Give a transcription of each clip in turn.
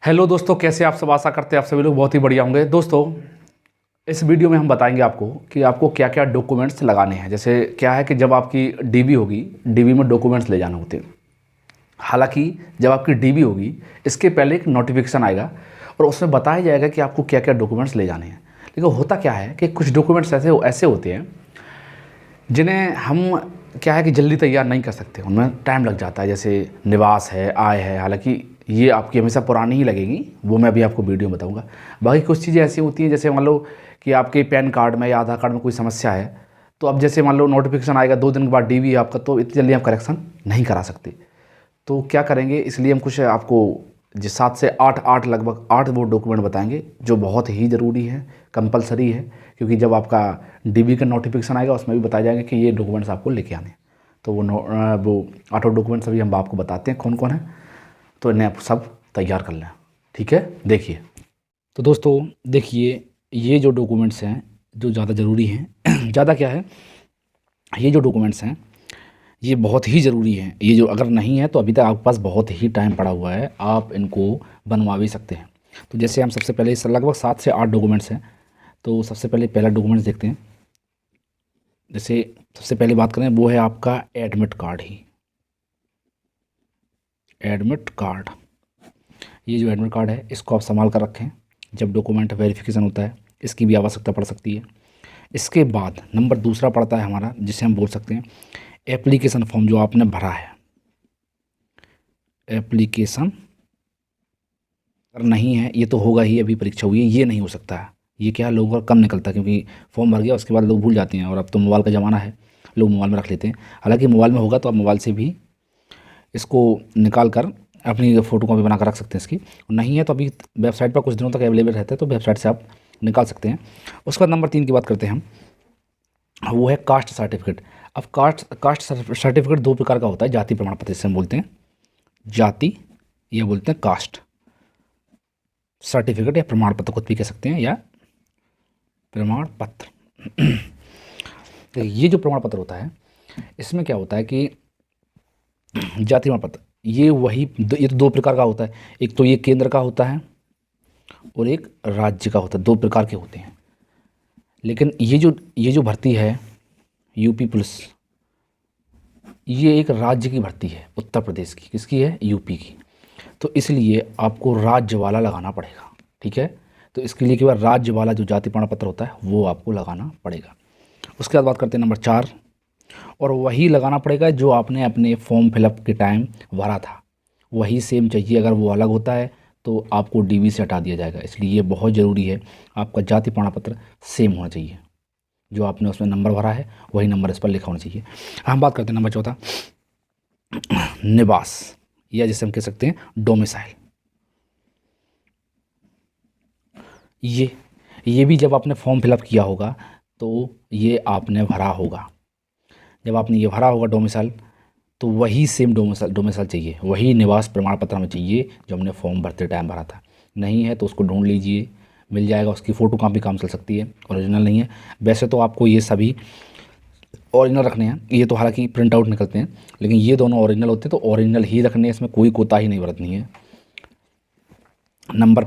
Hello दोस्तों, कैसे आप सब। आशा करते हैं आप सभी लोग बहुत ही बढ़िया होंगे। दोस्तों, इस वीडियो में हम बताएंगे आपको कि आपको क्या क्या डॉक्यूमेंट्स लगाने हैं। जैसे क्या है कि जब आपकी डीबी होगी, डीबी में डॉक्यूमेंट्स ले जाने होते हैं। हालांकि जब आपकी डीबी होगी, इसके पहले एक नोटिफिकेशन आएगा और उसमें बताया जाएगा कि आपको क्या क्या डॉक्यूमेंट्स ले जाने हैं। लेकिन होता क्या है कि कुछ डॉक्यूमेंट्स ऐसे ऐसे होते हैं जिन्हें हम क्या है कि जल्दी तैयार नहीं कर सकते, उनमें टाइम लग जाता है। जैसे निवास है, आय है। हालांकि ये आपकी हमेशा पुरानी ही लगेगी, वो मैं अभी आपको वीडियो में बताऊंगा। बाकी कुछ चीज़ें ऐसी होती हैं, जैसे मान लो कि आपके पैन कार्ड में या आधार कार्ड में कोई समस्या है, तो अब जैसे मान लो नोटिफिकेशन आएगा 2 दिन के बाद डीबी है आपका, तो इतनी जल्दी आप करेक्शन नहीं करा सकते। तो क्या करेंगे, इसलिए हम कुछ आपको जो 7 से 8 लगभग 8 वो डॉक्यूमेंट बताएंगे जो बहुत ही ज़रूरी है, कंपलसरी है। क्योंकि जब आपका डीबी का नोटिफिकेशन आएगा उसमें भी बताया जाएगा कि ये डॉक्यूमेंट्स आपको लेके आने हैं। तो वो 8 डॉक्यूमेंट्स अभी हम आपको बताते हैं कौन कौन है, तो इन्हें आप सब तैयार कर लें। ठीक है, देखिए। तो दोस्तों देखिए, ये जो डॉक्यूमेंट्स हैं जो ज़्यादा ज़रूरी हैं ज़्यादा क्या है, ये जो डॉक्यूमेंट्स हैं ये बहुत ही ज़रूरी हैं। ये जो अगर नहीं है तो अभी तक आपके पास बहुत ही टाइम पड़ा हुआ है, आप इनको बनवा भी सकते हैं। तो जैसे हम सबसे पहले लगभग 7 से 8 डॉक्यूमेंट्स हैं। तो सबसे पहले पहला डॉक्यूमेंट्स देखते हैं। जैसे सबसे पहले बात करें, वो है आपका एडमिट कार्ड ही। एडमिट कार्ड, ये जो एडमिट कार्ड है इसको आप संभाल कर रखें। जब डॉक्यूमेंट वेरिफिकेशन होता है इसकी भी आवश्यकता पड़ सकती है। इसके बाद नंबर दूसरा पड़ता है हमारा, जिसे हम बोल सकते हैं एप्लीकेशन फॉर्म, जो आपने भरा है। एप्लीकेशन अगर नहीं है, ये तो होगा ही, अभी परीक्षा हुई है, ये नहीं हो सकता है। ये क्या, लोगों का कम निकलता है, क्योंकि फॉर्म भर गया उसके बाद लोग भूल जाते हैं। और अब तो मोबाइल का ज़माना है, लोग मोबाइल में रख लेते हैं। हालांकि मोबाइल में होगा तो आप मोबाइल से भी इसको निकाल कर अपनी फ़ोटो कॉपी बना कर रख सकते हैं इसकी। नहीं है तो अभी वेबसाइट पर कुछ दिनों तक अवेलेबल रहता है, तो वेबसाइट से आप निकाल सकते हैं। उसके बाद नंबर 3 की बात करते हैं हम, वो है कास्ट सर्टिफिकेट। अब कास्ट सर्टिफिकेट 2 प्रकार का होता है। जाति प्रमाण पत्र जिसे हम बोलते हैं जाति, या बोलते हैं कास्ट सर्टिफिकेट, या प्रमाण पत्र खुद भी कह सकते हैं, या प्रमाण पत्र। तो ये जो प्रमाण पत्र होता है इसमें क्या होता है कि जाति प्रमाण पत्र ये तो 2 प्रकार का होता है। एक तो ये केंद्र का होता है और एक राज्य का होता है, 2 प्रकार के होते हैं। लेकिन ये जो भर्ती है यूपी पुलिस, ये एक राज्य की भर्ती है, उत्तर प्रदेश की। किसकी है? यूपी की। तो इसलिए आपको राज्य वाला लगाना पड़ेगा। ठीक है, तो इसके लिए केवल राज्य वाला जो जाति प्रमाण पत्र होता है वो आपको लगाना पड़ेगा। उसके बाद बात करते हैं नंबर 4, और वही लगाना पड़ेगा जो आपने अपने फॉर्म फिलअप के टाइम भरा था, वही सेम चाहिए। अगर वो अलग होता है तो आपको डीबी से हटा दिया जाएगा। इसलिए ये बहुत ज़रूरी है, आपका जाति प्रमाण पत्र सेम होना चाहिए। जो आपने उसमें नंबर भरा है वही नंबर इस पर लिखा होना चाहिए। हम बात करते हैं नंबर 4, निवास, या जिसे हम कह सकते हैं डोमिसाइल। ये भी जब आपने फॉर्म फिलअप किया होगा तो ये आपने भरा होगा। जब आपने ये भरा होगा डोमिसाइल, तो वही सेम डोमिसाइल चाहिए, वही निवास प्रमाण पत्र में चाहिए जो हमने फॉर्म भरते टाइम भरा था। नहीं है तो उसको ढूंढ लीजिए, मिल जाएगा। उसकी फ़ोटो कॉपी काम चल सकती है, ओरिजिनल नहीं है। वैसे तो आपको ये सभी ओरिजिनल रखने हैं। ये तो हालांकि प्रिंट आउट निकलते हैं, लेकिन ये दोनों ओरिजिनल होते हैं तो ओरिजिनल ही रखने हैं, इसमें कोई कोताही नहीं बरतनी है। नंबर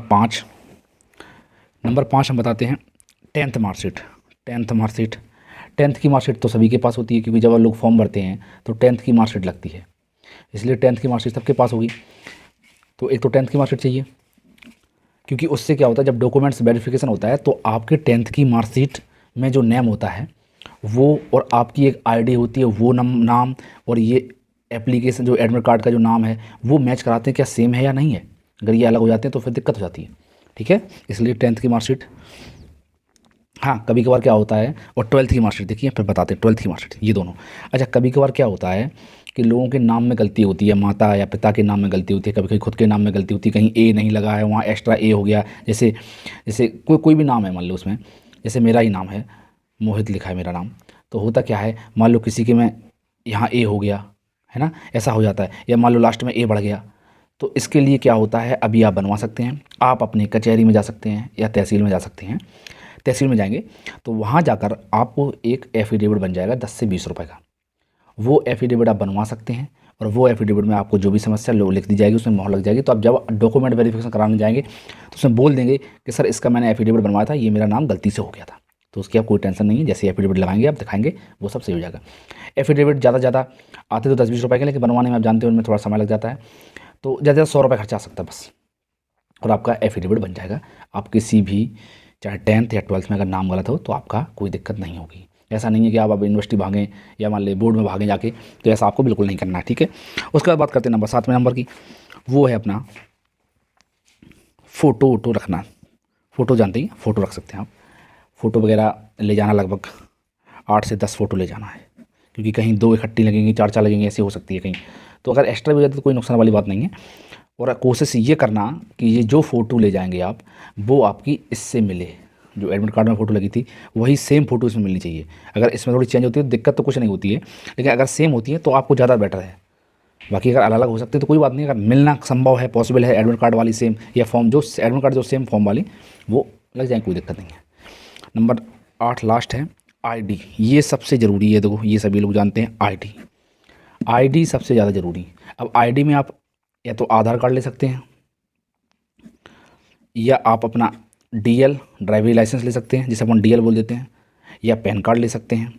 5 हम बताते हैं 10th मार्कशीट। 10th की मार्कशीट तो सभी के पास होती है, क्योंकि जब लोग फॉर्म भरते हैं तो 10th की मार्कशीट लगती है, इसलिए 10th की मार्कशीट सबके पास होगी। तो एक तो 10th की मार्कशीट चाहिए, क्योंकि उससे क्या होता है, जब डॉक्यूमेंट्स वेरिफिकेशन होता है तो आपके 10th की मार्कशीट में जो नेम होता है वो, और आपकी एक आईडी होती है, वो नाम और ये एप्लीकेशन जो एडमिट कार्ड का जो नाम है वो मैच कराते हैं क्या सेम है या नहीं है। अगर ये अलग हो जाते हैं तो फिर दिक्कत हो जाती है। ठीक है, इसलिए 10th की मार्कशीट। हाँ, कभी कभार क्या होता है, और 12th की मार्कशीट देखिए, फिर बताते हैं 12th की मार्कशीट, ये दोनों। अच्छा, कभी कभार क्या होता है कि लोगों के नाम में गलती होती है, माता या पिता के नाम में गलती होती है, कभी कभी खुद के नाम में गलती होती है, कहीं ए नहीं लगा है वहाँ एक्स्ट्रा ए हो गया। जैसे जैसे कोई भी नाम है, मान लो उसमें, जैसे मेरा ही नाम है, मोहित लिखा है मेरा नाम, तो होता क्या है, मान लो किसी के में यहाँ ए हो गया है ना, ऐसा हो जाता है, या मान लो लास्ट में ए बढ़ गया। तो इसके लिए क्या होता है, अभी आप बनवा सकते हैं। आप अपनी कचहरी में जा सकते हैं या तहसील में जा सकते हैं। तहसील में जाएंगे तो वहाँ जाकर आपको एक एफिडेविट बन जाएगा 10 से 20 रुपए का। वो एफिडेविट आप बनवा सकते हैं और वो एफिडेविट में आपको जो भी समस्या लो लिख दी जाएगी, उसमें मोहर लग जाएगी। तो आप जब डॉक्यूमेंट वेरिफिकेशन कराने जाएंगे तो उसमें बोल देंगे कि सर इसका मैंने एफिडेविट बनवाया था, ये मेरा नाम गलती से हो गया था। तो उसकी आप कोई टेंशन नहीं है, जैसे एफिडेविट लगाएंगे आप दिखाएंगे वो सब सही हो जाएगा। एफिडेविट ज़्यादा से ज़्यादा आते तो 10-20 रुपये के, लेकिन बनवाने में आप जानते हो उनमें थोड़ा समय लग जाता है, तो ज़्यादा से ज़्यादा 100 रुपये खर्चा आ सकता है बस, और आपका एफिडेविट बन जाएगा। आप किसी भी चाहे 10th या 12th में अगर नाम गलत हो तो आपका कोई दिक्कत नहीं होगी। ऐसा नहीं है कि आप अब यूनिवर्सिटी भागें या मान लें बोर्ड में भागें जाके, तो ऐसा आपको बिल्कुल नहीं करना है, ठीक है। उसके बाद बात करते हैं नंबर 7वें नंबर की, वो है अपना फ़ोटो वोटो रखना। फ़ोटो जानते हैं, फ़ोटो रख सकते हैं आप। फ़ोटो वगैरह ले जाना, लगभग 8 से 10 फ़ोटो ले जाना है, क्योंकि कहीं 2 इकट्ठी लगेंगी, 4 लगेंगी, ऐसी हो सकती है कहीं। तो अगर एक्स्ट्रा भी हो जाता है तो कोई नुकसान वाली बात नहीं है। और कोशिश ये करना कि ये जो फ़ोटो ले जाएंगे आप, वो आपकी इससे मिले, जो एडमिट कार्ड में फ़ोटो लगी थी वही सेम फ़ोटो इसमें मिलनी चाहिए। अगर इसमें थोड़ी चेंज होती है तो दिक्कत तो कुछ नहीं होती है, लेकिन अगर सेम होती है तो आपको ज़्यादा बेटर है। बाकी अगर अलग अलग हो सकते हैं तो कोई बात नहीं, अगर मिलना संभव है, पॉसिबल है, एडमिट कार्ड वाली सेम या फॉर्म जो एडमिट कार्ड जो सेम फॉर्म वाली, वो लग जाए, कोई दिक्कत नहीं है। नंबर 8 लास्ट है आईडी। ये सबसे ज़रूरी है, देखो ये सभी लोग जानते हैं आईडी। आईडी सबसे ज़्यादा ज़रूरी। अब आईडी में आप या तो आधार कार्ड ले सकते हैं, या आप अपना डीएल ड्राइवरी लाइसेंस ले सकते हैं, जिसे अपन डीएल बोल देते हैं, या पैन कार्ड ले सकते हैं।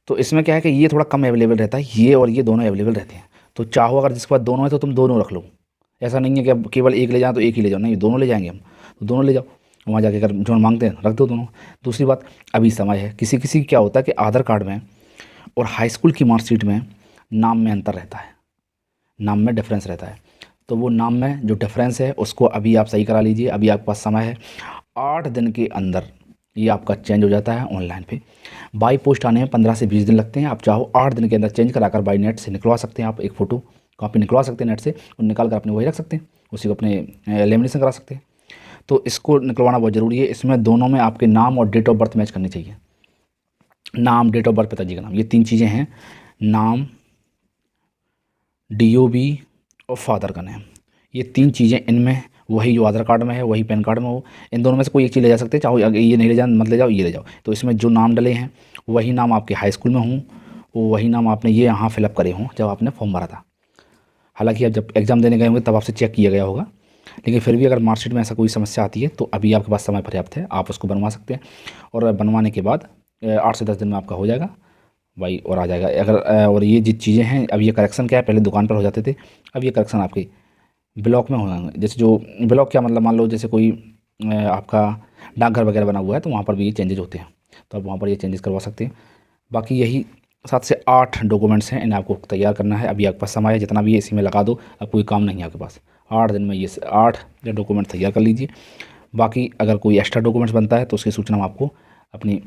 तो इसमें क्या है कि ये थोड़ा कम अवेलेबल रहता है, ये और ये दोनों अवेलेबल रहते हैं। तो चाहो अगर जिसके पास दोनों है तो तुम दोनों रख लो। ऐसा नहीं है कि अब केवल एक ले जाओ तो एक ही ले जाओ, नहीं, दोनों ले जाएंगे हम, तो दोनों ले जाओ। वहाँ जाके अगर जो मांगते हैं रख दो दोनों। दूसरी बात, अभी समय है, किसी किसी क्या होता है कि आधार कार्ड में और हाई स्कूल की मार्कशीट में नाम में अंतर रहता है, नाम में डिफरेंस रहता है। तो वो नाम में जो डिफरेंस है उसको अभी आप सही करा लीजिए, अभी आपके पास समय है। 8 दिन के अंदर ये आपका चेंज हो जाता है ऑनलाइन पे। बाई पोस्ट आने में 15 से 20 दिन लगते हैं। आप चाहो 8 दिन के अंदर चेंज कराकर बाई नेट से निकलवा सकते हैं। आप एक फ़ोटो कॉपी निकलवा सकते हैं नेट से, और निकाल कर अपने वही रख सकते हैं, उसी को अपने लेमिनेशन करा सकते हैं। तो इसको निकलवाना बहुत ज़रूरी है। इसमें दोनों में आपके नाम और डेट ऑफ बर्थ मैच करनी चाहिए। नाम, डेट ऑफ बर्थ, पिताजी का नाम, ये 3 चीज़ें हैं। नाम, डीओबी और फादर का नेम, ये 3 चीज़ें इनमें वही जो आधार कार्ड में है वही पैन कार्ड में हो। इन दोनों में से कोई एक चीज़ ले जा सकते हैं, चाहो ये नहीं ले जाओ मत ले जाओ, ये ले जाओ। तो इसमें जो नाम डले हैं वही नाम आपके हाई स्कूल में हों, वही नाम आपने ये यहाँ फिलअप करे हों जब आपने फॉर्म भरा था। हालांकि अब जब एग्ज़ाम देने गए होंगे तब आपसे चेक किया गया होगा, लेकिन फिर भी अगर मार्कशीट में ऐसा कोई समस्या आती है तो अभी आपके पास समय पर्याप्त है, आप उसको बनवा सकते हैं। और बनवाने के बाद 8 से 10 दिन में आपका हो जाएगा भाई, और आ जाएगा। अगर और ये जिस चीज़ें हैं, अब ये करेक्शन क्या है, पहले दुकान पर हो जाते थे, अब ये करेक्शन आपके ब्लॉक में होगा। जैसे जो ब्लॉक क्या मतलब, मान लो जैसे कोई आपका डाकघर वगैरह बना हुआ है तो वहाँ पर भी ये चेंजेज होते हैं, तो आप वहाँ पर ये चेंजेस करवा सकते हैं। बाकी यही 7 से 8 डॉक्यूमेंट्स हैं, इन्हें आपको तैयार करना है। अभी आपके पास समय है, जितना भी है इसी में लगा दो, अब कोई काम नहीं है आपके पास। 8 दिन में ये 8 डॉक्यूमेंट तैयार कर लीजिए। बाकी अगर कोई एक्स्ट्रा डॉक्यूमेंट्स बनता है तो उसकी सूचना हम आपको अपनी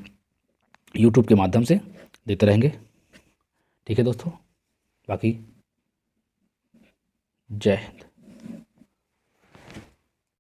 यूट्यूब के माध्यम से देते रहेंगे, ठीक है दोस्तों। बाकी जय हिंद।